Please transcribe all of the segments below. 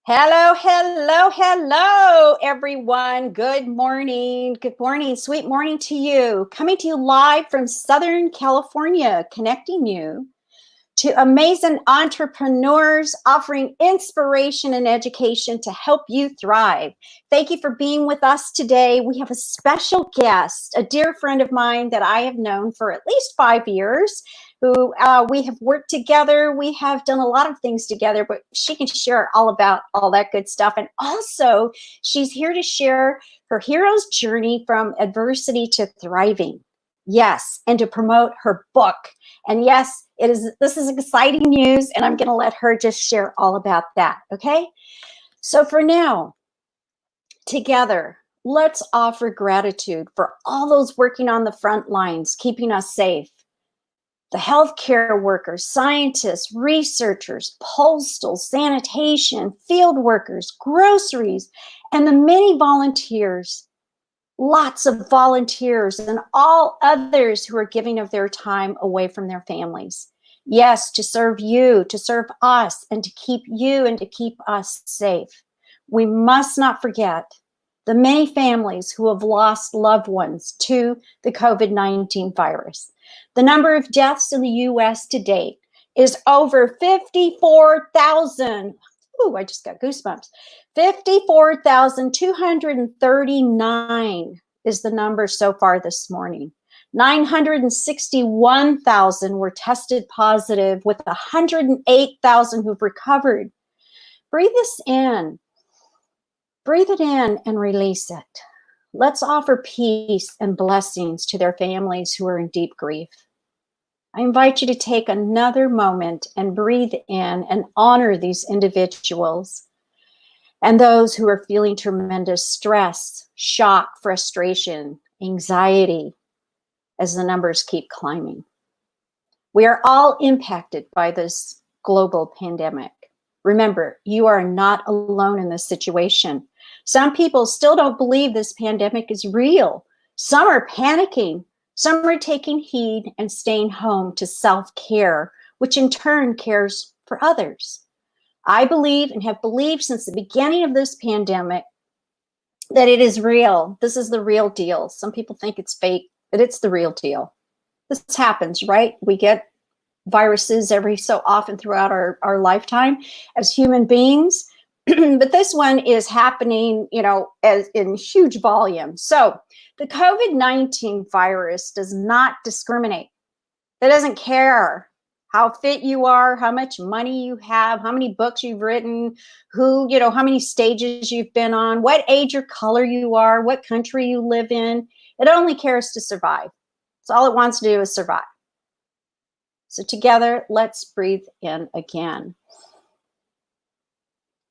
Hello, hello, hello, everyone. Good morning. Good morning. Sweet morning to you. Coming to you live from Southern California, connecting you to amazing entrepreneurs offering inspiration and education to help you thrive. Thank you for being with us today. We have a special guest, a dear friend of mine that I have known for at least 5 years, who we have worked together. We have done a lot of things together, but she can share all about all that good stuff. And also, she's here to share her hero's journey from adversity to thriving. Yes, and to promote her book. And yes, this is exciting news, and I'm going to let her just share all about that, okay? So for now, together, let's offer gratitude for all those working on the front lines, keeping us safe. The healthcare workers, scientists, researchers, postal, sanitation, field workers, groceries, and the many volunteers. Lots of volunteers and all others who are giving of their time away from their families. Yes, to serve you, to serve us, and to keep you and to keep us safe. We must not forget the many families who have lost loved ones to the COVID-19 virus. The number of deaths in the U.S. to date is over 54,000. Ooh, I just got goosebumps. 54,239 is the number so far this morning. 961,000 were tested positive, with 108,000 who've recovered. Breathe this in. Breathe it in and release it. Let's offer peace and blessings to their families who are in deep grief. I invite you to take another moment and breathe in and honor these individuals and those who are feeling tremendous stress, shock, frustration, anxiety as the numbers keep climbing. We are all impacted by this global pandemic. Remember, you are not alone in this situation. Some people still don't believe this pandemic is real. Some are panicking. Some are taking heed and staying home to self-care, which in turn cares for others. I believe and have believed since the beginning of this pandemic that it is real. This is the real deal. Some people think it's fake, but it's the real deal. This happens, right? We get viruses every so often throughout our lifetime as human beings. But this one is happening, as in huge volume. So the COVID-19 virus does not discriminate. It doesn't care how fit you are, how much money you have, how many books you've written, how many stages you've been on, what age or color you are, what country you live in. It only cares to survive. So all it wants to do is survive. So together, let's breathe in again.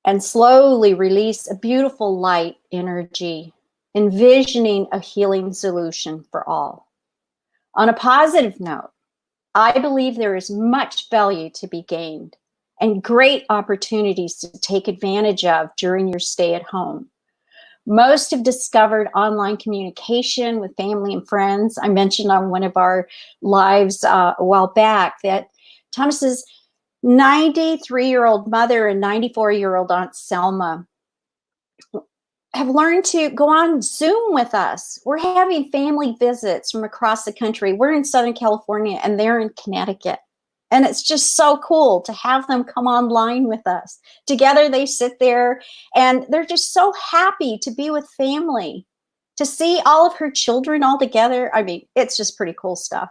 And slowly release a beautiful light energy, envisioning a healing solution for all. On a positive note, I believe there is much value to be gained and great opportunities to take advantage of during your stay at home. Most have discovered online communication with family and friends. I mentioned on one of our lives a while back that Thomas's 93-year-old mother and 94-year-old Aunt Selma have learned to go on Zoom with us. We're having family visits from across the country. We're in Southern California and they're in Connecticut. And it's just so cool to have them come online with us. Together they sit there and they're just so happy to be with family, to see all of her children all together. I mean, it's just pretty cool stuff.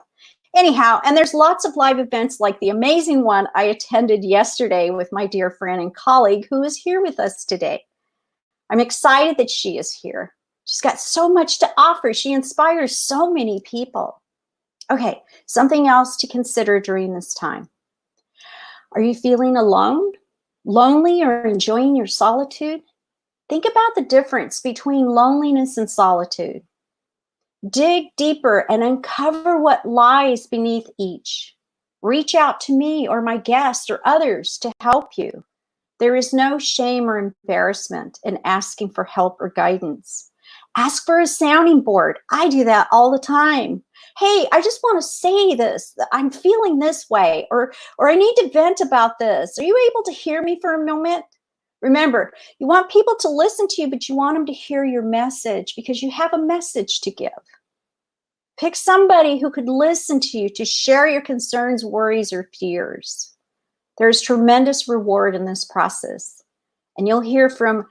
Anyhow, and there's lots of live events like the amazing one I attended yesterday with my dear friend and colleague who is here with us today. I'm excited that she is here. She's got so much to offer. She inspires so many people. Okay, something else to consider during this time. Are you feeling alone, lonely, or enjoying your solitude? Think about the difference between loneliness and solitude. Dig deeper and uncover what lies beneath each. Reach out to me or my guest or others to help you. There is no shame or embarrassment in asking for help or guidance. Ask for a sounding board. I do that all the time. Hey, I just want to say this. I'm feeling this way, or I need to vent about this. Are you able to hear me for a moment? Remember, you want people to listen to you, but you want them to hear your message because you have a message to give. Pick somebody who could listen to you, to share your concerns, worries, or fears. There's tremendous reward in this process. And you'll hear from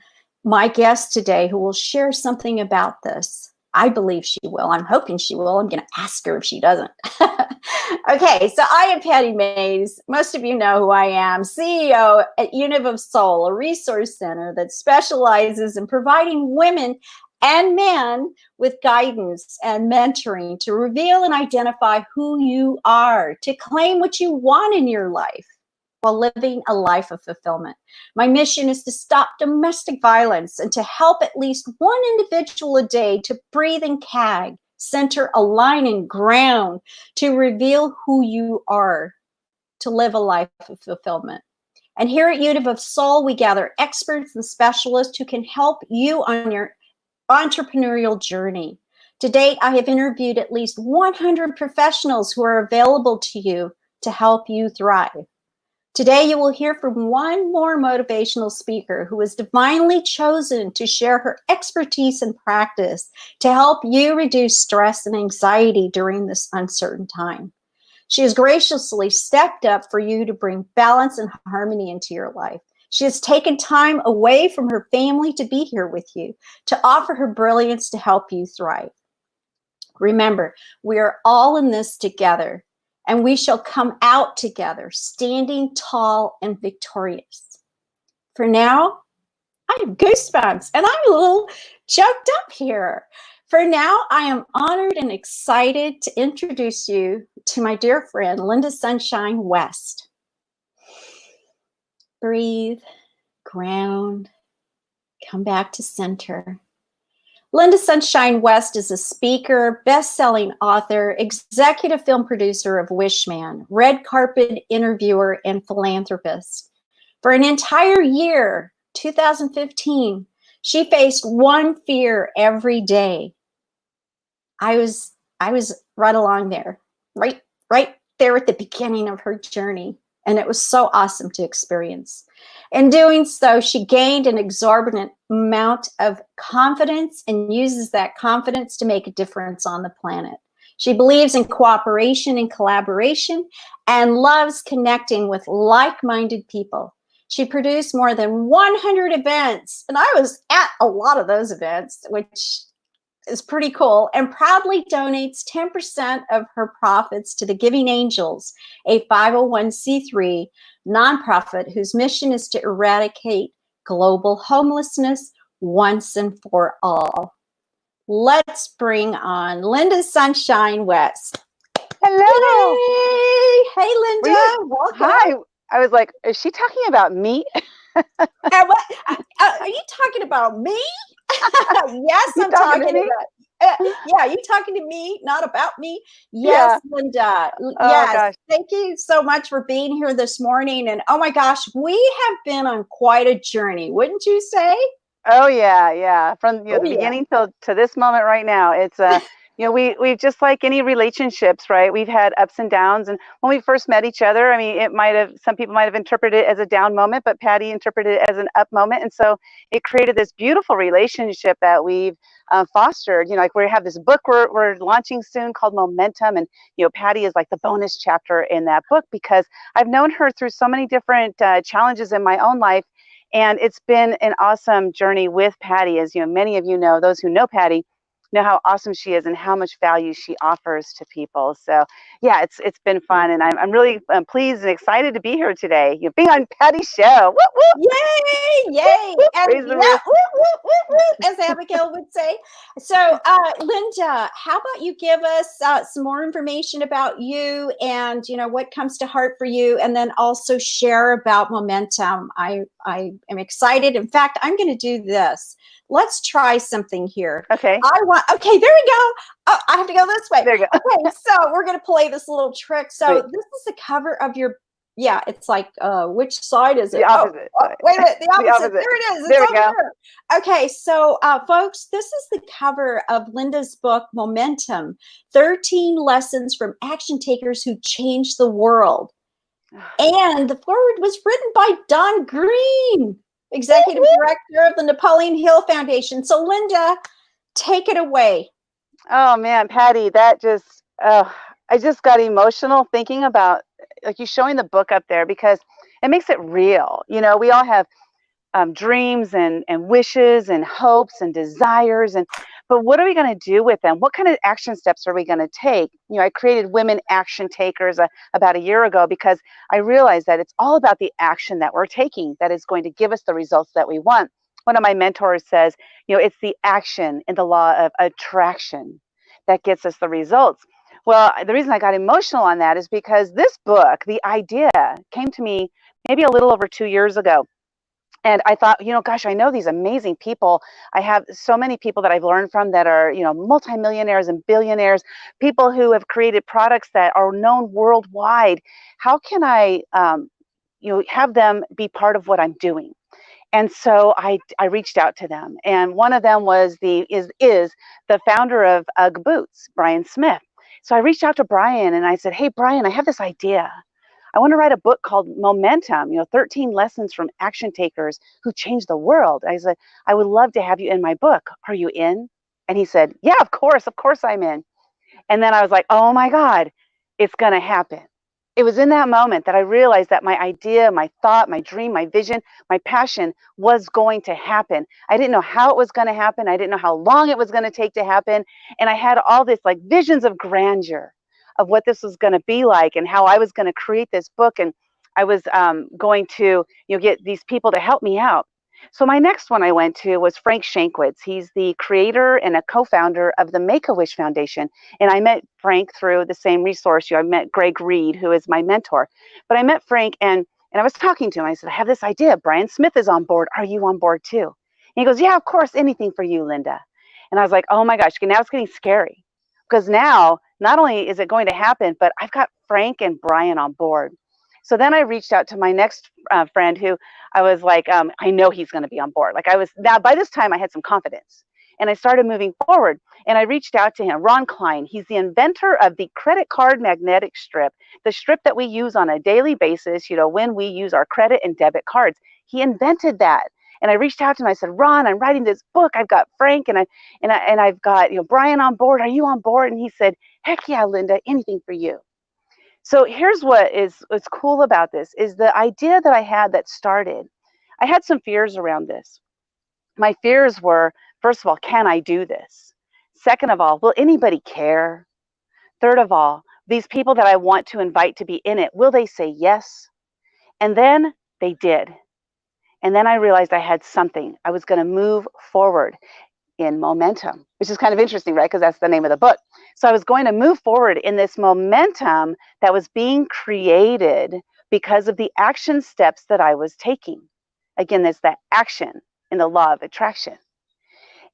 my guest today who will share something about this. I believe she will. I'm hoping she will. I'm going to ask her if she doesn't. Okay, so I am Pati Maez. Most of you know who I am, CEO at UNIV of Soul, a resource center that specializes in providing women and men with guidance and mentoring to reveal and identify who you are, to claim what you want in your life while living a life of fulfillment. My mission is to stop domestic violence and to help at least one individual a day to breathe and CAG, center, align, and ground, to reveal who you are, to live a life of fulfillment. And here at UNIV of Soul, we gather experts and specialists who can help you on your entrepreneurial journey. To date, I have interviewed at least 100 professionals who are available to you to help you thrive. Today, you will hear from one more motivational speaker who was divinely chosen to share her expertise and practice to help you reduce stress and anxiety during this uncertain time. She has graciously stepped up for you to bring balance and harmony into your life. She has taken time away from her family to be here with you, to offer her brilliance to help you thrive. Remember, we are all in this together, and we shall come out together, standing tall and victorious. For now, I have goosebumps, and I'm a little choked up here. For now, I am honored and excited to introduce you to my dear friend, Lynda Sunshine West. Breathe, ground, come back to center. Lynda Sunshine West is a speaker, best-selling author, executive film producer of Wishman, red carpet interviewer, and philanthropist. For an entire year, 2015, she faced one fear every day. I was right along there, right there at the beginning of her journey. And it was so awesome to experience. In doing so, she gained an exorbitant amount of confidence and uses that confidence to make a difference on the planet. She believes in cooperation and collaboration and loves connecting with like-minded people. She produced more than 100 events, and I was at a lot of those events, which is pretty cool, and proudly donates 10% of her profits to the Giving Angels, a 501c3 nonprofit whose mission is to eradicate global homelessness once and for all. Let's bring on Lynda Sunshine West. Hello. Yay! Hey, Lynda. Welcome. Hi. I was like, is she talking about me? What? Are you talking about me? Yes, I'm talking about. Yeah, you talking to me, not about me. Yes, yeah. Lynda. Oh, yes, gosh. Thank you so much for being here this morning. And oh my gosh, we have been on quite a journey, wouldn't you say? Oh yeah. From the beginning to this moment right now, it's we've just like any relationships, right? We've had ups and downs, and when we first met each other, I mean, some people might have interpreted it as a down moment, but Pati interpreted it as an up moment, and so it created this beautiful relationship that we've fostered. Like we have this book we're launching soon called Momentum, and Pati is like the bonus chapter in that book because I've known her through so many different challenges in my own life. And it's been an awesome journey with Pati. As many of you know, those who know Pati know how awesome she is and how much value she offers to people. So yeah, it's been fun, and I'm really pleased and excited to be here today. Being on Pati's show. Woo, woo. Yay! And woo, woo, as Abigail would say. So, Lynda, how about you give us some more information about you and what comes to heart for you, and then also share about Momentum. I am excited. In fact, I'm going to do this. Let's try something here. Okay. Okay, there we go. Oh, I have to go this way. There you go. Okay, so we're going to play this little trick. So this is the cover of your, it's like, which side is it? The opposite. Wait a minute, the opposite. The opposite. There it is. There we go. There. Okay, so folks, this is the cover of Lynda's book, Momentum, 13 Lessons from Action Takers Who Changed the World. And the foreword was written by Don Green. Executive Director of the Napoleon Hill Foundation. So Lynda, take it away. Oh man, Patty, that just, I just got emotional thinking about like you showing the book up there because it makes it real. You know, we all have dreams and wishes and hopes and desires, and but what are we going to do with them? What kind of action steps are we going to take? You know, I created Women Action Takers about a year ago because I realized that it's all about the action that we're taking that is going to give us the results that we want. One of my mentors says, you know, it's the action in the law of attraction that gets us the results. Well, the reason I got emotional on that is because this book, the idea came to me maybe a little over 2 years ago. And I thought, you know, gosh, I know these amazing people. I have so many people that I've learned from that are, you know, multimillionaires and billionaires, people who have created products that are known worldwide. How can I, you know, have them be part of what I'm doing? And so I reached out to them, and one of them was is the founder of UGG Boots, Brian Smith. So I reached out to Brian and I said, hey, Brian, I have this idea. I want to write a book called Momentum, you know, 13 lessons from action takers who changed the world. I said, I would love to have you in my book. Are you in? And he said, yeah, of course I'm in. And then I was like, oh my God, it's going to happen. It was in that moment that I realized that my idea, my thought, my dream, my vision, my passion was going to happen. I didn't know how it was going to happen. I didn't know how long it was going to take to happen. And I had all this like visions of grandeur of what this was going to be like and how I was going to create this book. And I was going to, you know, get these people to help me out. So my next one I went to was Frank Shankwitz. He's the creator and a co-founder of the Make-A-Wish Foundation. And I met Frank through the same resource. You know, I met Greg Reed, who is my mentor. But I met Frank and I was talking to him. I said, I have this idea. Brian Smith is on board. Are you on board too? And he goes, yeah, of course, anything for you, Lynda. And I was like, oh my gosh, now it's getting scary. Because now, not only is it going to happen, but I've got Frank and Brian on board. So then I reached out to my next friend who I was like, I know he's going to be on board. Like I was, now by this time I had some confidence and I started moving forward and I reached out to him, Ron Klein. He's the inventor of the credit card magnetic strip, the strip that we use on a daily basis, you know, when we use our credit and debit cards. He invented that. And I reached out to him. I said, Ron, I'm writing this book. I've got Frank and I've got, you know, Brian on board. Are you on board? And he said, heck yeah, Lynda, anything for you. So here's what's cool about this is the idea that I had that started. I had some fears around this. My fears were, first of all, can I do this? Second of all, will anybody care? Third of all, these people that I want to invite to be in it, will they say yes? And then they did. And then I realized I had something. I was going to move forward in momentum, which is kind of interesting, right? Because that's the name of the book. So I was going to move forward in this momentum that was being created because of the action steps that I was taking. Again, there's that action in the law of attraction.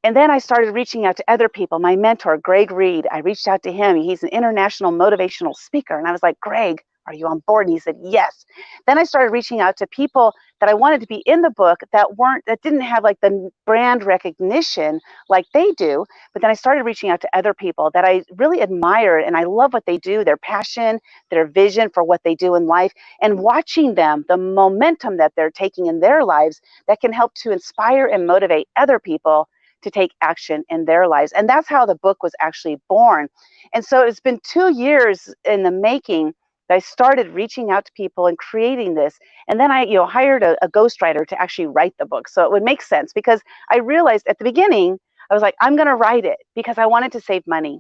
And then I started reaching out to other people. My mentor, Greg Reed, I reached out to him. He's an international motivational speaker. And I was like, Greg, are you on board? And he said, yes. Then I started reaching out to people that I wanted to be in the book that didn't have like the brand recognition like they do. But then I started reaching out to other people that I really admire and I love what they do, their passion, their vision for what they do in life, and watching them, the momentum that they're taking in their lives that can help to inspire and motivate other people to take action in their lives. And that's how the book was actually born. And so it's been 2 years in the making that I started reaching out to people and creating this. And then I, you know, hired a ghostwriter to actually write the book. So it would make sense because I realized at the beginning, I was like, I'm going to write it because I wanted to save money.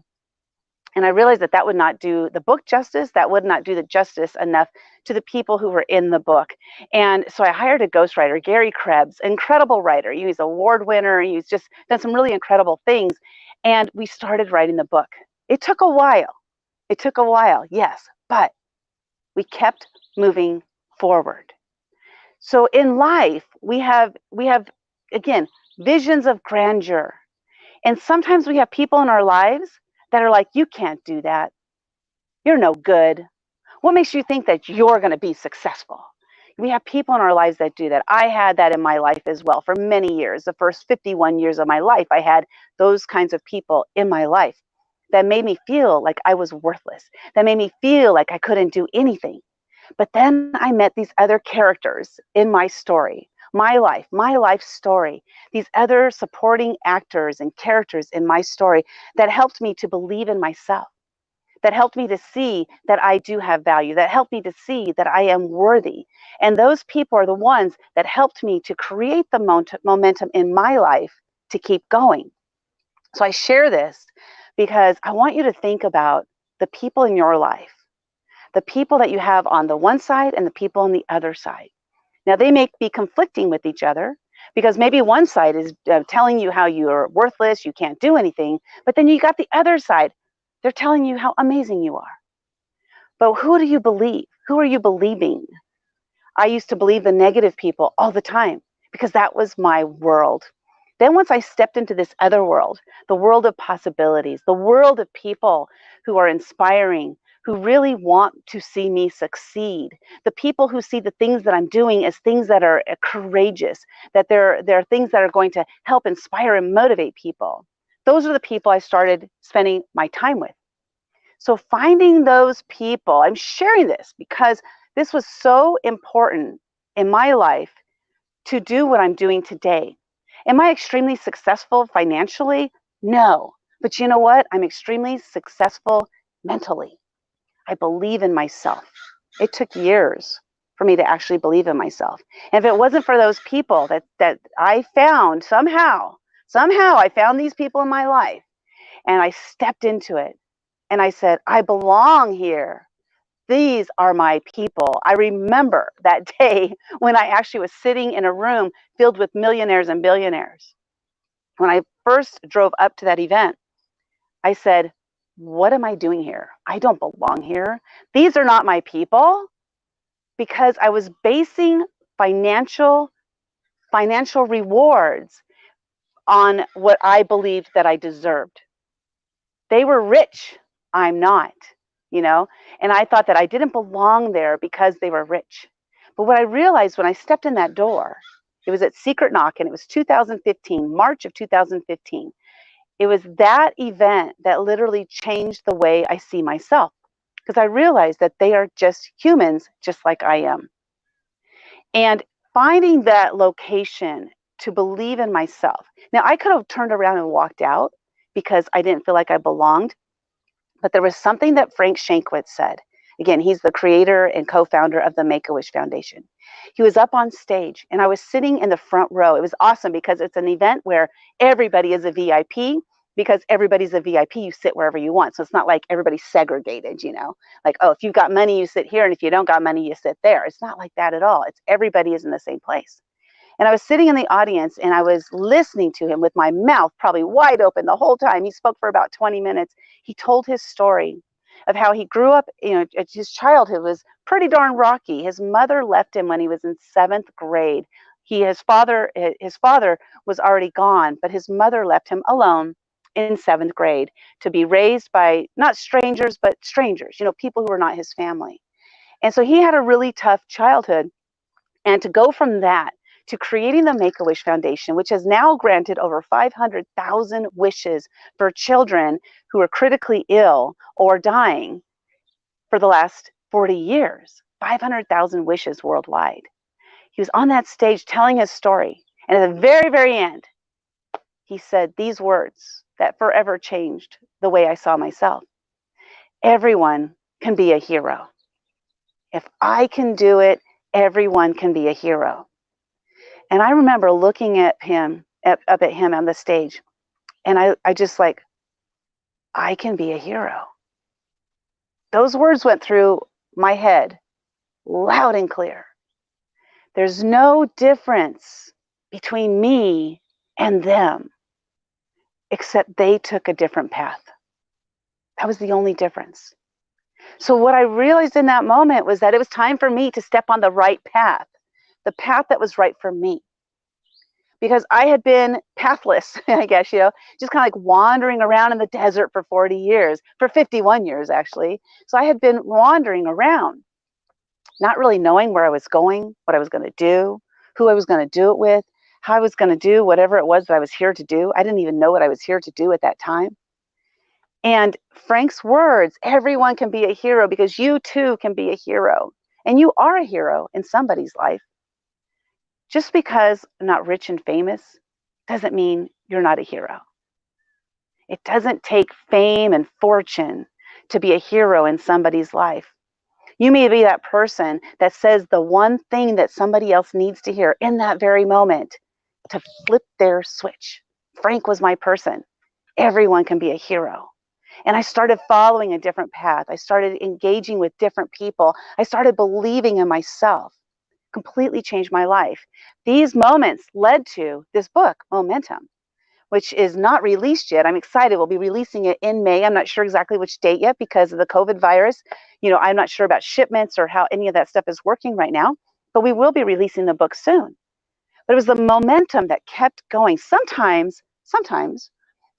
And I realized that would not do the book justice. That would not do the justice enough to the people who were in the book. And so I hired a ghostwriter, Gary Krebs, incredible writer. He's an award winner. He's just done some really incredible things. And we started writing the book. It took a while. It took a while, yes, but we kept moving forward. So in life, we have again, visions of grandeur. And sometimes we have people in our lives that are like, you can't do that. You're no good. What makes you think that you're going to be successful? We have people in our lives that do that. I had that in my life as well for many years. The first 51 years of my life, I had those kinds of people in my life that made me feel like I was worthless, that made me feel like I couldn't do anything. But then I met these other characters in my story, my life story, these other supporting actors and characters in my story that helped me to believe in myself, that helped me to see that I do have value, that helped me to see that I am worthy. And those people are the ones that helped me to create the momentum in my life to keep going. So I share this because I want you to think about the people in your life, the people that you have on the one side and the people on the other side. Now, they may be conflicting with each other because maybe one side is telling you how you're worthless, you can't do anything, but then you got the other side. They're telling you how amazing you are. But who do you believe? Who are you believing? I used to believe the negative people all the time because that was my world. Then once I stepped into this other world, the world of possibilities, the world of people who are inspiring, who really want to see me succeed, the people who see the things that I'm doing as things that are courageous, that they're things that are going to help inspire and motivate people. Those are the people I started spending my time with. So finding those people, I'm sharing this because this was so important in my life to do what I'm doing today. Am I extremely successful financially? No. But you know what? I'm extremely successful mentally. I believe in myself. It took years for me to actually believe in myself. And if it wasn't for those people that I found somehow I found these people in my life and I stepped into it and I said, I belong here. These are my people. I remember that day when I actually was sitting in a room filled with millionaires and billionaires. When I first drove up to that event, I said, what am I doing here? I don't belong here. These are not my people, because I was basing financial rewards on what I believed that I deserved. They were rich. I'm not, and I thought that I didn't belong there because they were rich. But what I realized when I stepped in that door, it was at Secret Knock and it was 2015, March of 2015. It was that event that literally changed the way I see myself, because I realized that they are just humans, just like I am. And finding that location to believe in myself. Now, I could have turned around and walked out because I didn't feel like I belonged, but there was something that Frank Shankwitz said. Again, he's the creator and co-founder of the Make-A-Wish Foundation. He was up on stage and I was sitting in the front row. It was awesome because it's an event where everybody is a VIP. Because everybody's a VIP, you sit wherever you want. So it's not like everybody's segregated, like, oh, if you've got money, you sit here. And if you don't got money, you sit there. It's not like that at all. It's everybody is in the same place. And I was sitting in the audience and I was listening to him with my mouth probably wide open the whole time. He spoke for about 20 minutes. He told his story of how he grew up, his childhood was pretty darn rocky. His mother left him when he was in 7th grade. His father was already gone, but his mother left him alone in 7th grade to be raised by not strangers, but strangers, people who were not his family. And so he had a really tough childhood. And to go from that to creating the Make-A-Wish Foundation, which has now granted over 500,000 wishes for children who are critically ill or dying for the last 40 years, 500,000 wishes worldwide. He was on that stage telling his story. And at the very, very end, he said these words that forever changed the way I saw myself. Everyone can be a hero. If I can do it, everyone can be a hero. And I remember looking at him, up at him on the stage, and I just like, I can be a hero. Those words went through my head loud and clear. There's no difference between me and them, except they took a different path. That was the only difference. So what I realized in that moment was that it was time for me to step on the right path, the path that was right for me. Because I had been pathless, I guess, just kind of like wandering around in the desert for 40 years, for 51 years, actually. So I had been wandering around, not really knowing where I was going, what I was going to do, who I was going to do it with, how I was going to do whatever it was that I was here to do. I didn't even know what I was here to do at that time. And Frank's words, everyone can be a hero, because you too can be a hero. And you are a hero in somebody's life. Just because I'm not rich and famous doesn't mean you're not a hero. It doesn't take fame and fortune to be a hero in somebody's life. You may be that person that says the one thing that somebody else needs to hear in that very moment to flip their switch. Frank was my person. Everyone can be a hero. And I started following a different path. I started engaging with different people. I started believing in myself. Completely changed my life. These moments led to this book, Momentum, which is not released yet. I'm excited. We'll be releasing it in May. I'm not sure exactly which date yet because of the COVID virus. I'm not sure about shipments or how any of that stuff is working right now, but we will be releasing the book soon. But it was the momentum that kept going. Sometimes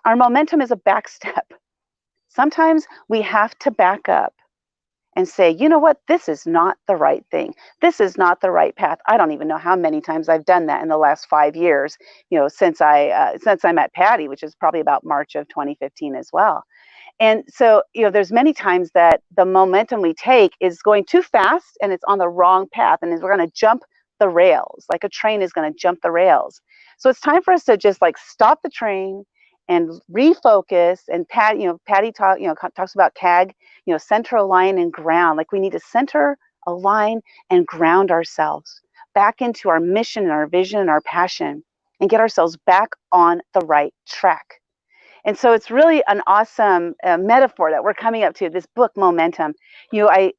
our momentum is a back step. Sometimes we have to back up and say, you know what, this is not the right thing. This is not the right path. I don't even know how many times I've done that in the last 5 years, since I met Patti, which is probably about March of 2015 as well. And so, there's many times that the momentum we take is going too fast and it's on the wrong path, and we're going to jump the rails, like a train is going to jump the rails. So it's time for us to just stop the train and refocus. And Patti talks about CAG, center, align, and ground. Like we need to center, align, and ground ourselves back into our mission and our vision and our passion and get ourselves back on the right track. And so it's really an awesome metaphor that we're coming up to, this book, Momentum. I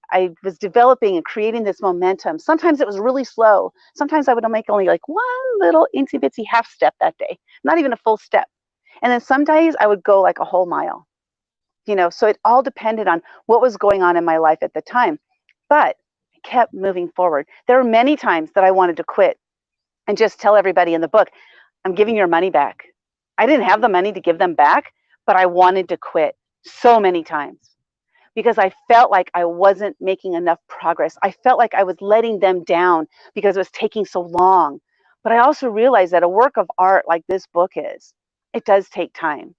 was developing and creating this momentum. Sometimes it was really slow. Sometimes I would make only one little itsy bitsy half step that day, not even a full step. And then some days I would go a whole mile, so it all depended on what was going on in my life at the time. But I kept moving forward. There were many times that I wanted to quit and just tell everybody in the book, I'm giving your money back. I didn't have the money to give them back, but I wanted to quit so many times because I felt like I wasn't making enough progress. I felt like I was letting them down because it was taking so long. But I also realized that a work of art like this book is, it does take time.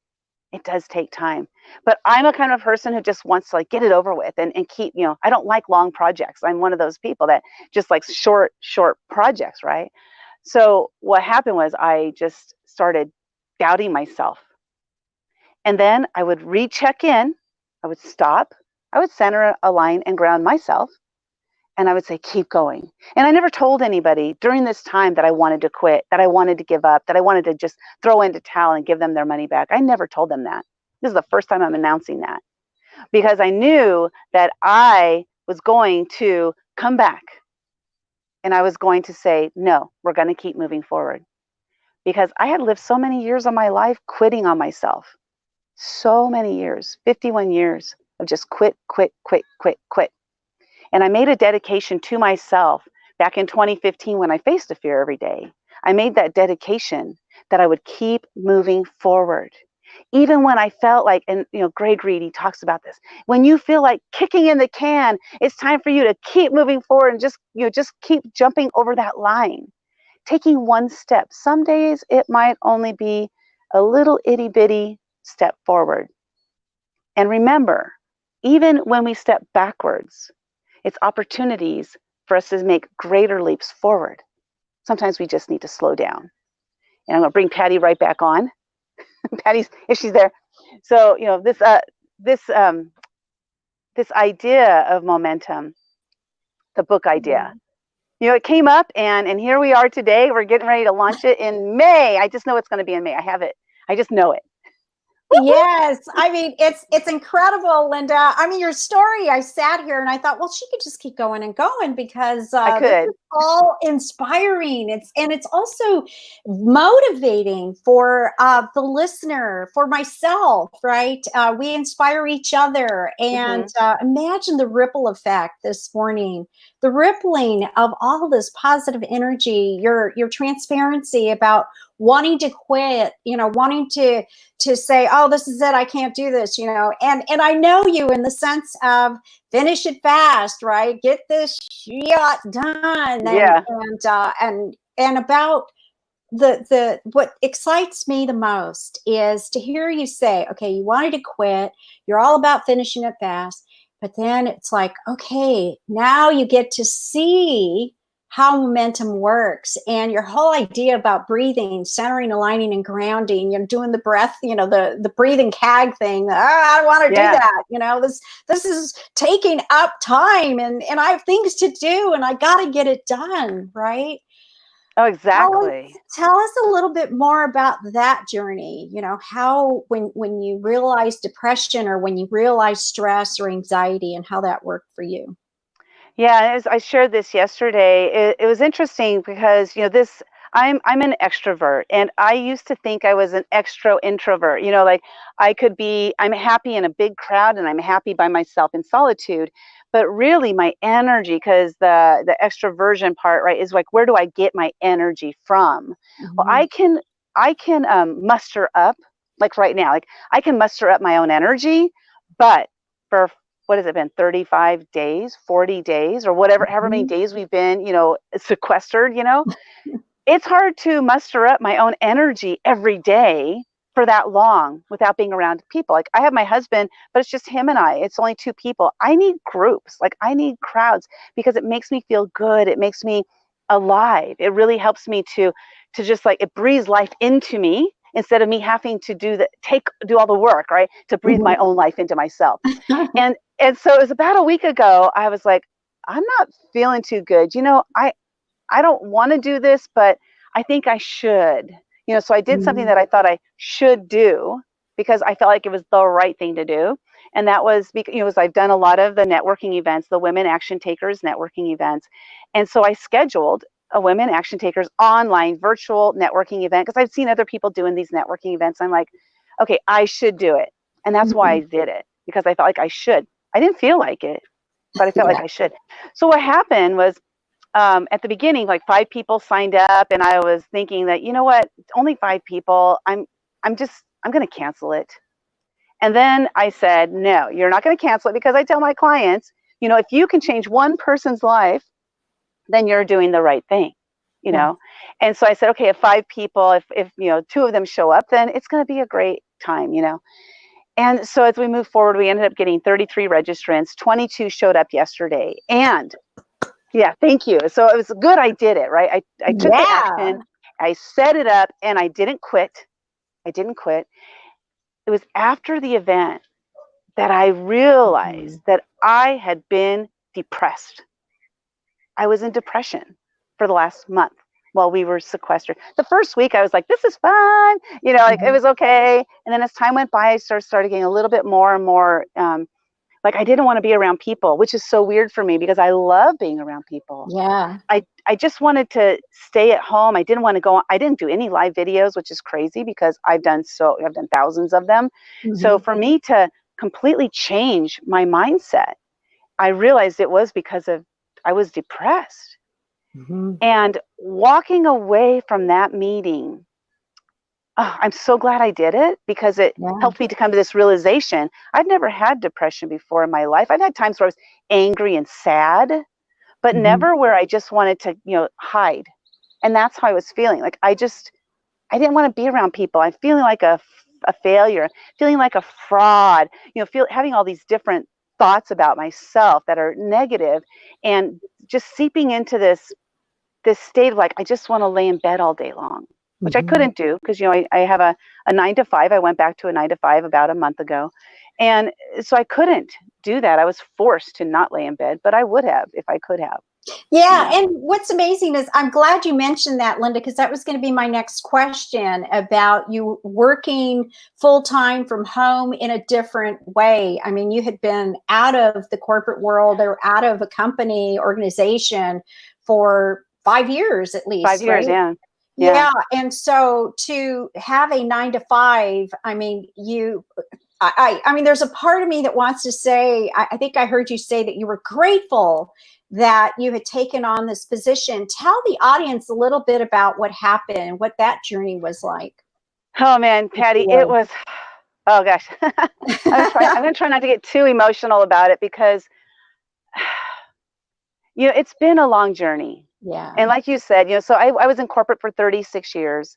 It does take time. But I'm a kind of person who just wants to get it over with and keep, I don't like long projects. I'm one of those people that just likes short projects, right? So what happened was I just started doubting myself. And then I would recheck in, I would stop, I would center, align, and ground myself. And I would say, keep going. And I never told anybody during this time that I wanted to quit, that I wanted to give up, that I wanted to just throw in the towel and give them their money back. I never told them that. This is the first time I'm announcing that because I knew that I was going to come back and I was going to say, no, we're going to keep moving forward. Because I had lived so many years of my life quitting on myself. So many years, 51 years of just quit. And I made a dedication to myself back in 2015 when I faced a fear every day. I made that dedication that I would keep moving forward. Even when I felt like, and Greg Reed, he talks about this, when you feel like kicking in the can, it's time for you to keep moving forward and just keep jumping over that line. Taking one step. Some days it might only be a little itty bitty step forward. And remember, even when we step backwards, it's opportunities for us to make greater leaps forward. Sometimes we just need to slow down. And I'm going to bring Patti right back on. Patti's, if she's there. So, this idea of momentum, the book idea, it came up and here we are today. We're getting ready to launch it in May. I just know it's going to be in May. I have it. I just know it. Yes. I mean, it's incredible, Lynda. I mean, your story, I sat here and I thought, well, she could just keep going and going because this is all inspiring. It's also motivating for the listener, for myself, right? We inspire each other and imagine the ripple effect this morning, the rippling of all of this positive energy, your transparency about wanting to quit, wanting to say, oh, this is it, I can't do this, and I know you in the sense of finish it fast, right? Get this yacht done. And about the what excites me the most is to hear you say, okay, you wanted to quit, you're all about finishing it fast, but then it's like, okay, now you get to see how momentum works, and your whole idea about breathing, centering, aligning, and grounding, doing the breath, the breathing CAG thing. I don't want to do that. This is taking up time, and I have things to do, and I got to get it done. Right. Oh, exactly. Tell us a little bit more about that journey. How, when you realize depression, or when you realize stress or anxiety, and how that worked for you. Yeah, as I shared this yesterday, it was interesting because I'm an extrovert, and I used to think I was an extro introvert. Like I'm happy in a big crowd, and I'm happy by myself in solitude. But really, my energy, because the extroversion part, right, is like, where do I get my energy from? Well, I can muster up, like right now, like I can muster up my own energy, but for what has it been, 35 days, 40 days, or whatever, however many days we've been, sequestered, it's hard to muster up my own energy every day for that long without being around people. Like, I have my husband, but it's just him and I. It's only two people. I need groups. Like, I need crowds, because it makes me feel good. It makes me alive. It really helps me to just, like, it breathes life into me instead of me having to do all the work, right? To breathe my own life into myself. And so it was about a week ago, I was like, I'm not feeling too good. I don't want to do this, but I think I should. So I did something that I thought I should do because I felt like it was the right thing to do. And that was because, I've done a lot of the networking events, the Women Action Takers networking events. And so I scheduled a Women Action Takers online virtual networking event, because I've seen other people doing these networking events. I'm like, okay, I should do it. And that's why I did it, because I felt like I should. I didn't feel like it, but I felt like I should. So what happened was, at the beginning, like 5 people signed up, and I was thinking that, you know what, only 5 people. I'm going to cancel it. And then I said, no, you're not going to cancel it, because I tell my clients, if you can change one person's life, then you're doing the right thing, And so I said, okay, if 5 people, if 2 of them show up, then it's going to be a great time, And so as we move forward, we ended up getting 33 registrants. 22 showed up yesterday. And yeah, thank you. So it was good I did it, right? I took the action, I set it up, and I didn't quit. I didn't quit. It was after the event that I realized that I had been depressed. I was in depression for the last month while we were sequestered. The first week I was like, this is fun, like it was okay. And then as time went by, I started getting a little bit more and more, like I didn't want to be around people, which is so weird for me because I love being around people. Yeah. I just wanted to stay at home. I didn't want to go. I didn't do any live videos, which is crazy because I've done thousands of them. So for me to completely change my mindset, I realized it was because I was depressed. And walking away from that meeting, I'm so glad I did it, because it helped me to come to this realization. I've never had depression before in my life. I've had times where I was angry and sad, but never where I just wanted to, hide. And that's how I was feeling. Like I didn't want to be around people. I'm feeling like a failure, feeling like a fraud, having all these different thoughts about myself that are negative, and just seeping into this state of like, I just want to lay in bed all day long, which I couldn't do because, I have a 9 to 5. I went back to a 9 to 5 about a month ago. And so I couldn't do that. I was forced to not lay in bed, but I would have if I could have. Yeah. And what's amazing is, I'm glad you mentioned that, Lynda, because that was going to be my next question about you working full time from home in a different way. I mean, you had been out of the corporate world or out of a company organization for 5 years at least. 5 years, right? Yeah. And so to have a 9 to 5, I mean, I mean, there's a part of me that wants to say, I think I heard you say that you were grateful that you had taken on this position. Tell the audience a little bit about what happened, what that journey was like. Oh man, Patty, it was, oh gosh. I'm going to try not to get too emotional about it because, it's been a long journey. Yeah. And like you said, so I was in corporate for 36 years.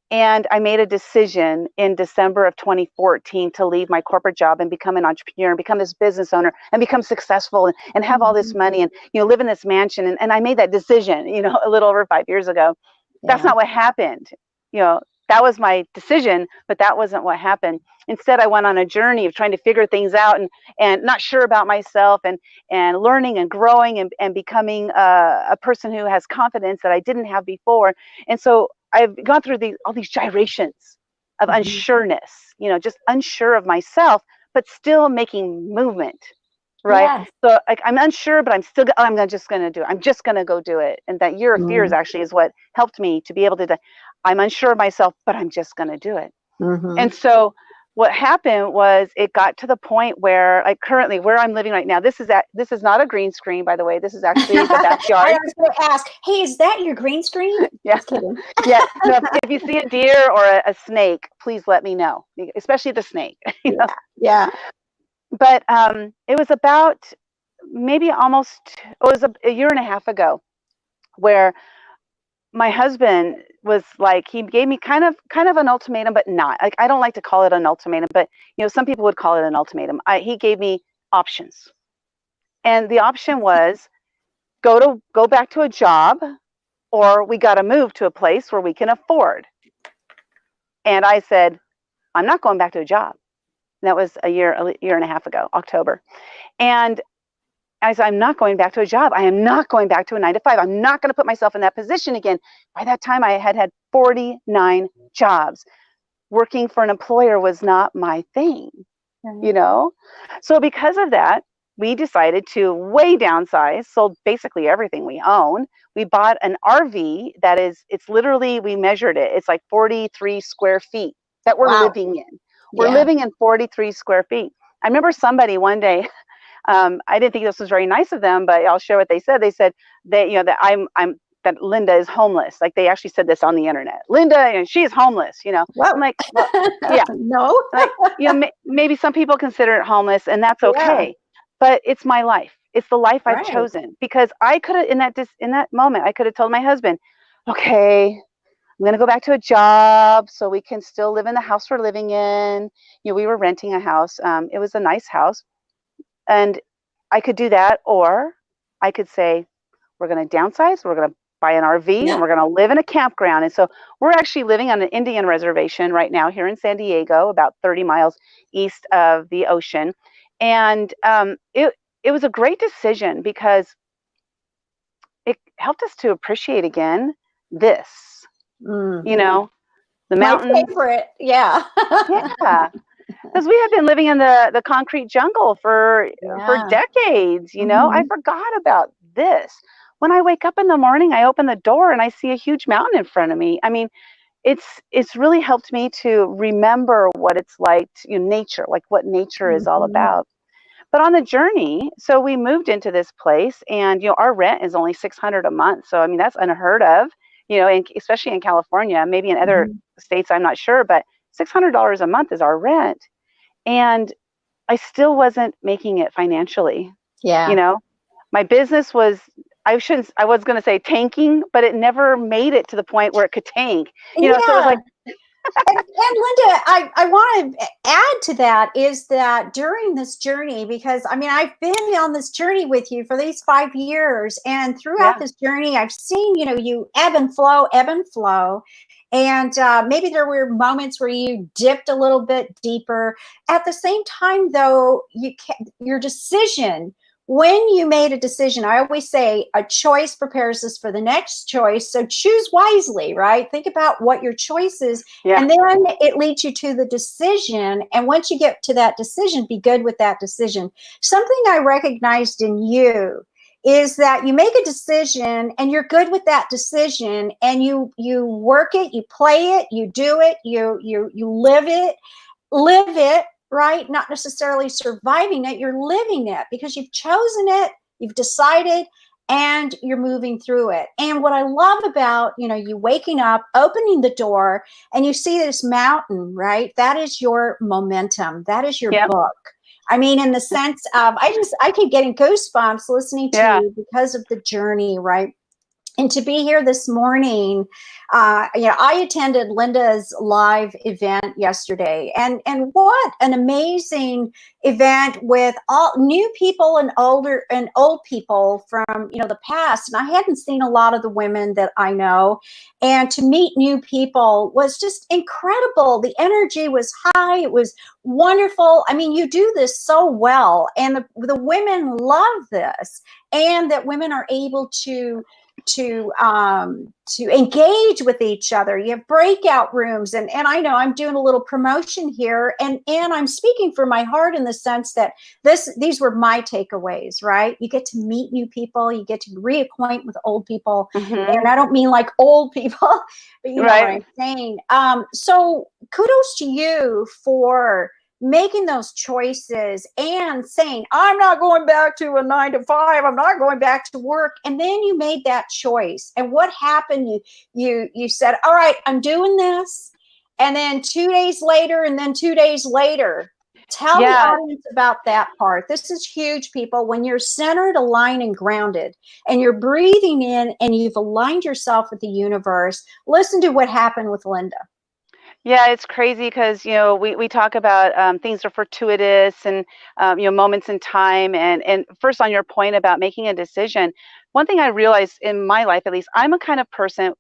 And I made a decision in December of 2014 to leave my corporate job and become an entrepreneur and become this business owner and become successful and have all this money and, live in this mansion. And I made that decision, a little over 5 years ago. That's not what happened. That was my decision, but that wasn't what happened. Instead, I went on a journey of trying to figure things out and not sure about myself and learning and growing and becoming a person who has confidence that I didn't have before. And so I've gone through all these gyrations of unsureness, just unsure of myself, but still making movement. Right. Yes. So I'm unsure, but I'm just going to do it. I'm just going to go do it. And that year of fears actually is what helped me to be able to, I'm unsure of myself, but I'm just going to do it. And so what happened was it got to the point where currently where I'm living right now, this is not a green screen, by the way. This is actually the backyard. I was going to ask, hey, is that your green screen? Yeah. Just kidding. Yeah. No, if you see a deer or a snake, please let me know, especially the snake. Yeah. But it was about maybe it was a year and a half ago where my husband was like, he gave me kind of an ultimatum, but not like, I don't like to call it an ultimatum, but some people would call it an ultimatum. He gave me options. And the option was go back to a job, or we got to move to a place where we can afford. And I said, I'm not going back to a job. And that was a year and a half ago, October. And I said, I'm not going back to a job. I am not going back to a 9-to-5. I'm not going to put myself in that position again. By that time, I had 49 jobs. Working for an employer was not my thing, So because of that, we decided to way downsize, sold basically everything we own. We bought an RV it's literally, we measured it. It's like 43 square feet that we're living in. We're living in 43 square feet. I remember somebody one day, I didn't think this was very nice of them, but I'll share what they said. They said that, that Lynda is homeless. Like they actually said this on the internet. Lynda, she's homeless, Well, I'm like, well, yeah. No. Like, maybe some people consider it homeless, and that's okay. But it's my life. It's the life I've chosen, because I could have, in that moment, I could have told my husband, okay, I'm going to go back to a job so we can still live in the house we're living in. We were renting a house. It was a nice house. And I could do that, or I could say, we're going to downsize. We're going to buy an RV and we're going to live in a campground. And so we're actually living on an Indian reservation right now here in San Diego, about 30 miles east of the ocean. And it was a great decision because it helped us to appreciate again this, the mountains. My favorite, yeah. Yeah. Because we have been living in the concrete jungle for decades, I forgot about this. When I wake up in the morning, I open the door and I see a huge mountain in front of me. I mean, it's really helped me to remember what it's like, nature, like what nature is all about. But on the journey, so we moved into this place, and our rent is only $600 a month. So I mean, that's unheard of, especially in California. Maybe in other states, I'm not sure, but $600 a month is our rent. And I still wasn't making it financially. Yeah. My business was, I was going to say tanking, but it never made it to the point where it could tank. So it was like. and Lynda, I want to add to that is that during this journey, because I mean, I've been on this journey with you for these 5 years, and throughout this journey, I've seen, you ebb and flow. And maybe there were moments where you dipped a little bit deeper. At the same time, though, your decision, when you made a decision, I always say a choice prepares us for the next choice. So choose wisely, right? Think about what your choice is. Yeah. And then it leads you to the decision. And once you get to that decision, be good with that decision. Something I recognized in you is that you make a decision and you're good with that decision, and you work it, you play it, you do it, you live it, right? Not necessarily surviving it, you're living it because you've chosen it, you've decided, and you're moving through it. And what I love about, you waking up, opening the door, and you see this mountain, right? That is your momentum. That is your book. I mean, in the sense of, I keep getting goosebumps listening to you because of the journey, right? And to be here this morning, I attended Lynda's live event yesterday, and what an amazing event with all new people and old people from the past. And I hadn't seen a lot of the women that I know, and to meet new people was just incredible. The energy was high. It was wonderful. I mean, you do this so well, and the women love this, and that women are able to engage with each other. You have breakout rooms, and I know I'm doing a little promotion here, and I'm speaking from my heart in the sense that these were my takeaways, right? You get to meet new people, you get to reacquaint with old people, and I don't mean like old people, but you know what I'm saying. So kudos to you for making those choices and saying, I'm not going back to a 9 to 5. I'm not going back to work. And then you made that choice. And what happened? You said, all right, I'm doing this. And then 2 days later, and then 2 days later, tell the audience about that part. This is huge, people. When you're centered, aligned, and grounded, and you're breathing in and you've aligned yourself with the universe, listen to what happened with Lynda. Yeah, it's crazy because, we talk about things are fortuitous and, moments in time. And first, on your point about making a decision, one thing I realized in my life, at least, I'm a kind of person,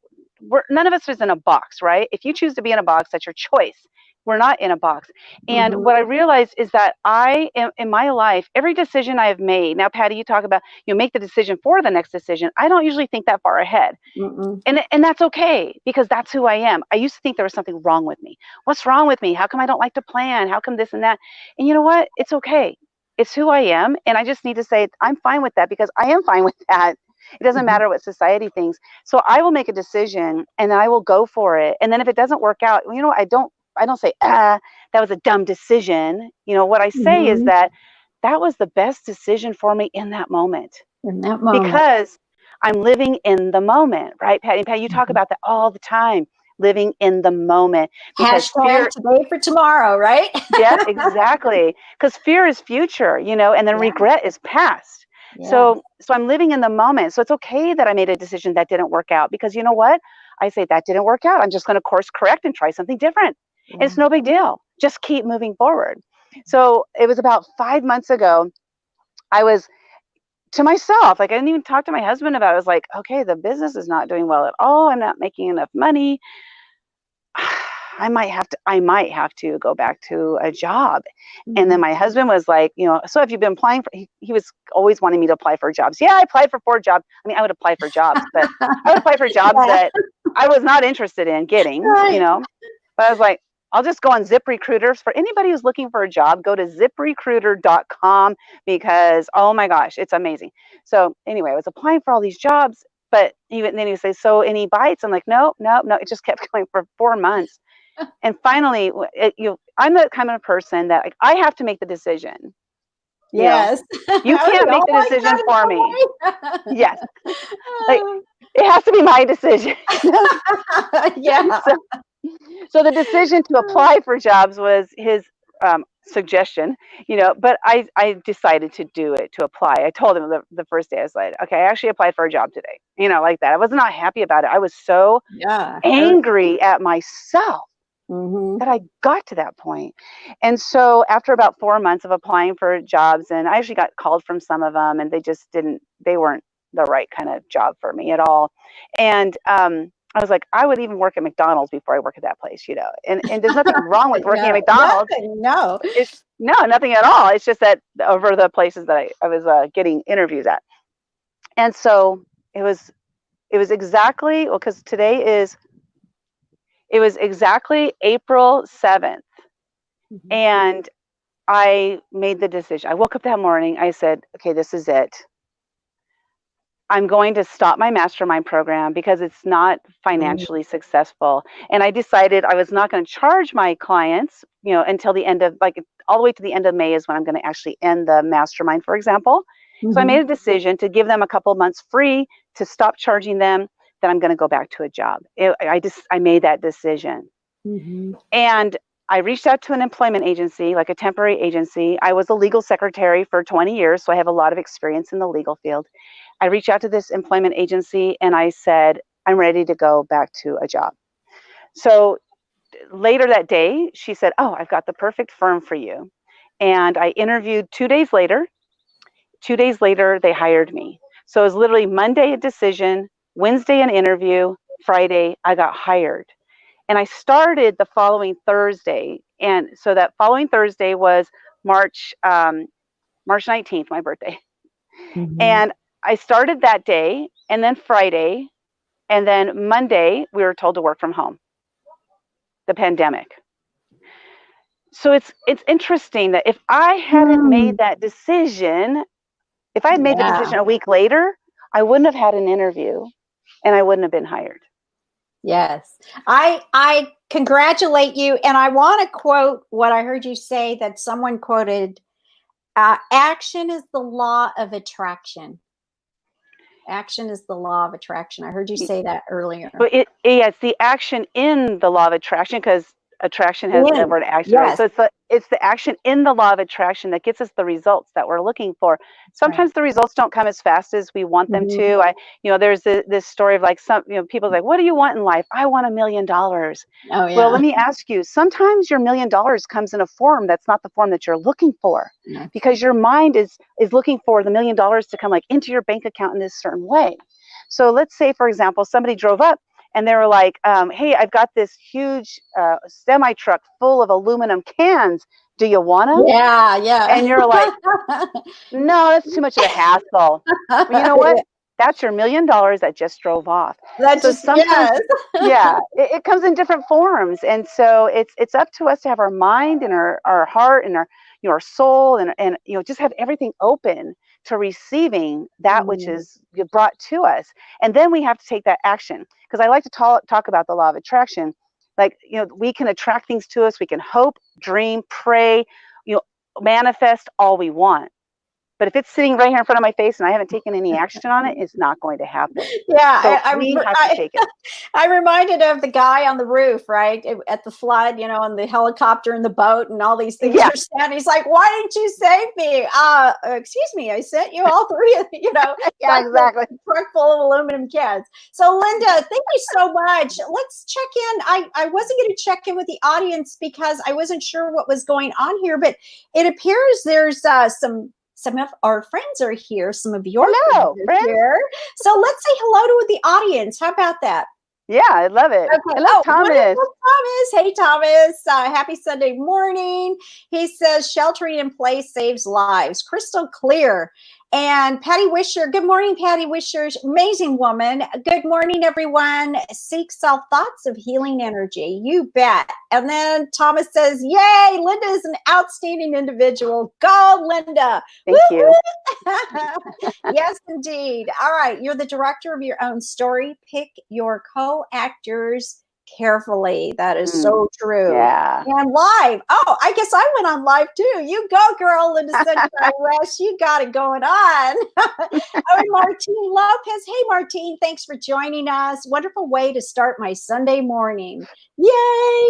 none of us is in a box, right? If you choose to be in a box, that's your choice. We're not in a box. And what I realized is that I am in my life, every decision I have made. Now, Patty, you talk about, make the decision for the next decision. I don't usually think that far ahead. And that's okay, because that's who I am. I used to think there was something wrong with me. What's wrong with me? How come I don't like to plan? How come this and that? And you know what? It's okay. It's who I am. And I just need to say, I'm fine with that, because I am fine with that. It doesn't matter what society thinks. So I will make a decision, and then I will go for it. And then if it doesn't work out, I don't say, that was a dumb decision. What I say is that was the best decision for me in that moment. Because I'm living in the moment, right, Patty? And Patty, you talk about that all the time, living in the moment. Because fear, today for tomorrow, right? Yeah, exactly. Because fear is future, and then regret is past. Yeah. So I'm living in the moment. So it's okay that I made a decision that didn't work out, because you know what? I say that didn't work out. I'm just going to course correct and try something different. Yeah. It's no big deal. Just keep moving forward. So it was about 5 months ago, I was to myself, like, I didn't even talk to my husband about it. I was like, okay, the business is not doing well at all. I'm not making enough money. I might have to go back to a job. And then my husband was like, so have you been applying for, he was always wanting me to apply for jobs. Yeah, I applied for 4 jobs. I mean, I would apply for jobs, but I would apply for jobs that I was not interested in getting, but I was like, I'll just go on ZipRecruiter. For anybody who's looking for a job, go to ZipRecruiter.com, because, oh my gosh, it's amazing. So anyway, I was applying for all these jobs, but even then he would say, so any bites? I'm like, no. It just kept going for 4 months. And finally, I'm the kind of person that, like, I have to make the decision. Yes. You can't make the decision for me. Yes. Like, it has to be my decision. Yeah. So the decision to apply for jobs was his suggestion, but I decided to do it, to apply. I told him the first day, I was like, okay, I actually applied for a job today, like that. I was not happy about it. I was so angry at myself that I got to that point. And so after about 4 months of applying for jobs, and I actually got called from some of them, and they weren't the right kind of job for me at all. And I was like, I would even work at McDonald's before I work at that place, and there's nothing wrong with working at McDonald's. Nothing at all. It's just that over the places that I was getting interviews at. And so it was exactly, because it was exactly April 7th. And I made the decision. I woke up that morning. I said, okay, this is it. I'm going to stop my mastermind program because it's not financially successful. And I decided I was not going to charge my clients, until the end of, all the way to the end of May is when I'm going to actually end the mastermind, for example. So I made a decision to give them a couple of months free, to stop charging them, then I'm going to go back to a job. I made that decision. And I reached out to an employment agency, like a temporary agency. I was a legal secretary for 20 years, so I have a lot of experience in the legal field. I reached out to this employment agency and I said, I'm ready to go back to a job. So later that day, she said, oh, I've got the perfect firm for you. And I interviewed 2 days later. 2 days later, they hired me. So it was literally Monday a decision, Wednesday an interview, Friday I got hired. And I started the following Thursday. And so that following Thursday was March 19th, my birthday. Mm-hmm. And I started that day, and then Friday, and then Monday we were told to work from home. The pandemic. So it's interesting that if I hadn't made that decision, if I had made the decision a week later, I wouldn't have had an interview and I wouldn't have been hired. Yes. I congratulate you. And I want to quote what I heard you say that someone quoted, action is the law of attraction. Action is the law of attraction. I heard you say that earlier. But it's the action in the law of attraction, because attraction has the word action, right? So it's the action in the law of attraction that gets us the results that we're looking for. Sometimes the results don't come as fast as we want them to. There's this story of like people like, what do you want in life? I want $1 million. Oh, yeah. Well, let me ask you, sometimes your $1 million comes in a form that's not the form that you're looking for, because your mind is looking for the $1 million to come like into your bank account in this certain way. So let's say, for example, somebody drove up and they were like, hey, I've got this huge semi truck full of aluminum cans. Do you want them? Yeah, yeah. And you're like, no, that's too much of a hassle. Well, you know what? That's your $1 million that just drove off. So sometimes, it comes in different forms. And so it's up to us to have our mind and our heart and our soul and just have everything open to receiving that which is brought to us. And then we have to take that action. Because I like to talk about the law of attraction. Like, we can attract things to us. We can hope, dream, pray, manifest all we want. But if it's sitting right here in front of my face and I haven't taken any action on it, it's not going to happen. Yeah, so we have to take it. I reminded of the guy on the roof, right, at the flood, and the helicopter and the boat and all these things are standing. He's like, "Why didn't you save me?" Excuse me, I sent you all three. Yeah, exactly. Truck full of aluminum cans. So, Lynda, thank you so much. Let's check in. I wasn't going to check in with the audience because I wasn't sure what was going on here, but it appears there's some of our friends are here. Some of your friends are here. So let's say hello to the audience. How about that? Yeah, I love it. Okay. Hello, Thomas. Thomas. Hey, Thomas. Happy Sunday morning. He says sheltering in place saves lives. Crystal clear. And Patty Wisher. Good morning, Patty Wisher. Amazing woman. Good morning, everyone. Seek self-thoughts of healing energy. You bet. And then Thomas says, yay, Lynda is an outstanding individual. Go, Lynda. Thank you. Yes, indeed. All right. You're the director of your own story. Pick your co-actors carefully. That is so true. Yeah. And live. Oh, I guess I went on live too. You go, girl, Lynda Sunshine West. You got it going on. Oh, Martine Lopez. Hey, Martine. Thanks for joining us. Wonderful way to start my Sunday morning. Yay.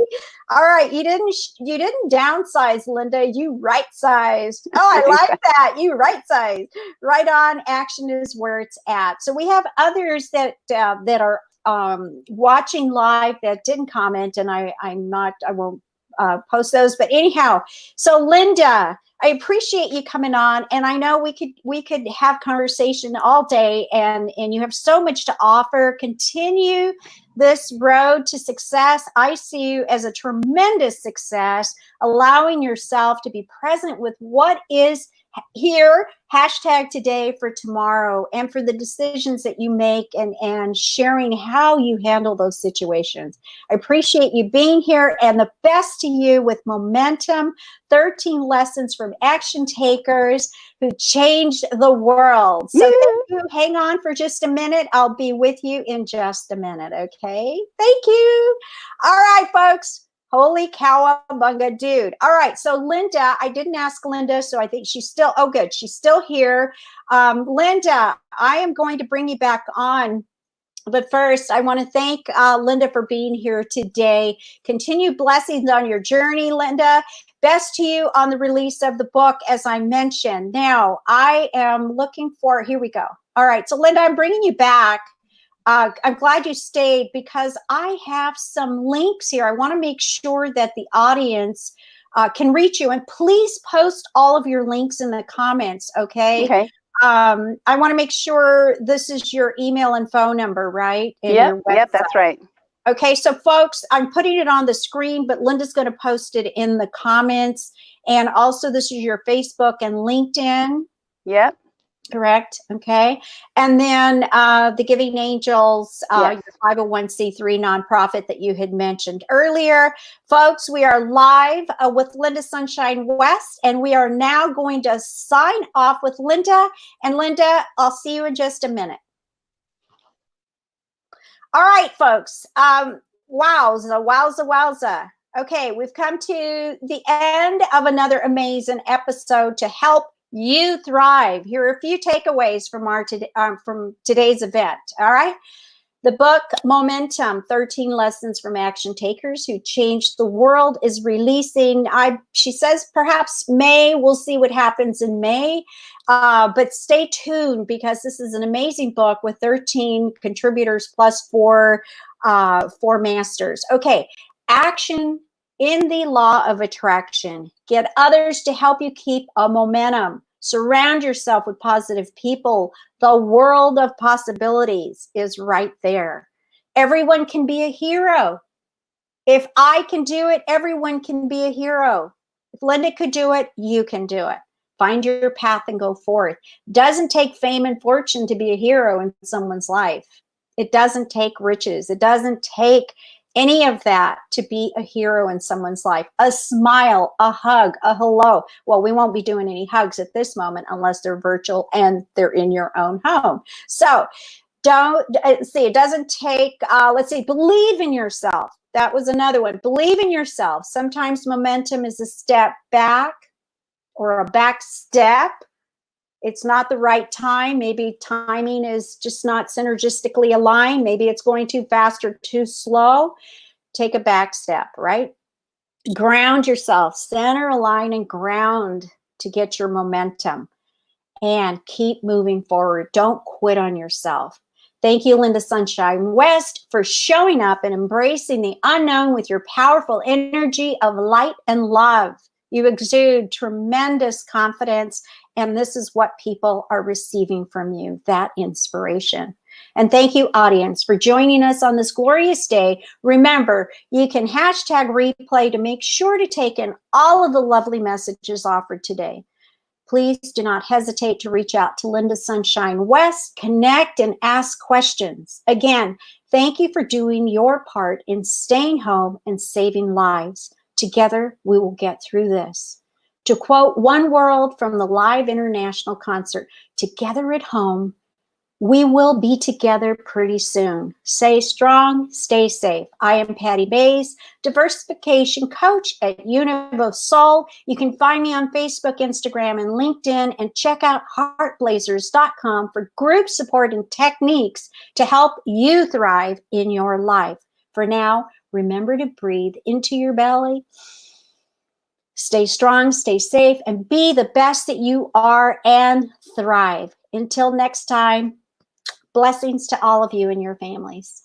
All right. You didn't downsize, Lynda. You right-sized. Oh, I like that. You right-sized. Right on. Action is where it's at. So we have others that are watching live that didn't comment, and I won't post those. But anyhow, so Lynda, I appreciate you coming on, and I know we could have conversation all day, and you have so much to offer. Continue this road to success. I see you as a tremendous success, allowing yourself to be present with what is here, hashtag today for tomorrow, and for the decisions that you make and sharing how you handle those situations. I appreciate you being here, and the best to you with momentum. 13 lessons from action takers who changed the world. So thank you. Hang on for just a minute. I'll be with you in just a minute. Okay. Thank you. All right, folks. Holy cowabunga, dude. All right. So Lynda, I didn't ask Lynda, so I think she's still, oh, good. She's still here. Lynda, I am going to bring you back on But first, I want to thank Lynda for being here today. Continued blessings on your journey, Lynda. Best to you on the release of the book, as I mentioned. Now, I am looking for, here we go. All right, so Lynda, I'm bringing you back. I'm glad you stayed because I have some links here. I want to make sure that the audience can reach you. And please post all of your links in the comments, okay? Okay. I want to make sure this is your email and phone number, right? And your website. Yep, that's right. Okay, so folks, I'm putting it on the screen, but Lynda's going to post it in the comments. And also, this is your Facebook and LinkedIn. Yep. Correct. Okay. And then the Giving Angels, Yes. your 501c3 nonprofit that you had mentioned earlier. Folks, we are live with Lynda Sunshine West, and we are now going to sign off with Lynda. And Lynda, I'll see you in just a minute. All right, folks. Wowza. Okay, we've come to the end of another amazing episode to help you thrive. Here are a few takeaways from today's event. All right. The book Momentum, 13 Lessons from Action Takers Who Changed the World is releasing. She says perhaps May. We'll see what happens in May. But stay tuned because this is an amazing book with 13 contributors plus four masters. Okay. Action in the law of attraction. Get others to help you keep a momentum. Surround yourself with positive people. The world of possibilities is right there. Everyone can be a hero. If I can do it, everyone can be a hero. If Lynda could do it, you can do it. Find your path and go forth. Doesn't take fame and fortune to be a hero in someone's life. It doesn't take riches. It doesn't take any of that to be a hero in someone's life. A smile, a hug, a hello. Well, we won't be doing any hugs at this moment unless they're virtual and they're in your own home. So it doesn't take, believe in yourself. That was another one. Believe in yourself. Sometimes momentum is a step back or a back step. It's not the right time. Maybe timing is just not synergistically aligned. Maybe it's going too fast or too slow. Take a back step, right? Ground yourself, center, align, and ground to get your momentum and keep moving forward. Don't quit on yourself. Thank you, Lynda Sunshine West, for showing up and embracing the unknown with your powerful energy of light and love. You exude tremendous confidence, and this is what people are receiving from you, that inspiration. And thank you, audience, for joining us on this glorious day. Remember, you can hashtag replay to make sure to take in all of the lovely messages offered today. Please do not hesitate to reach out to Lynda Sunshine West, connect, and ask questions. Again, thank you for doing your part in staying home and saving lives. Together, we will get through this. To quote One World from the live international concert, together at home, we will be together pretty soon. Stay strong, stay safe. I am Pati Maez, diversification coach at UNIV Soul. You can find me on Facebook, Instagram, and LinkedIn, and check out heartblazers.com for group support and techniques to help you thrive in your life. For now, remember to breathe into your belly. Stay strong, stay safe, and be the best that you are and thrive. Until next time, blessings to all of you and your families.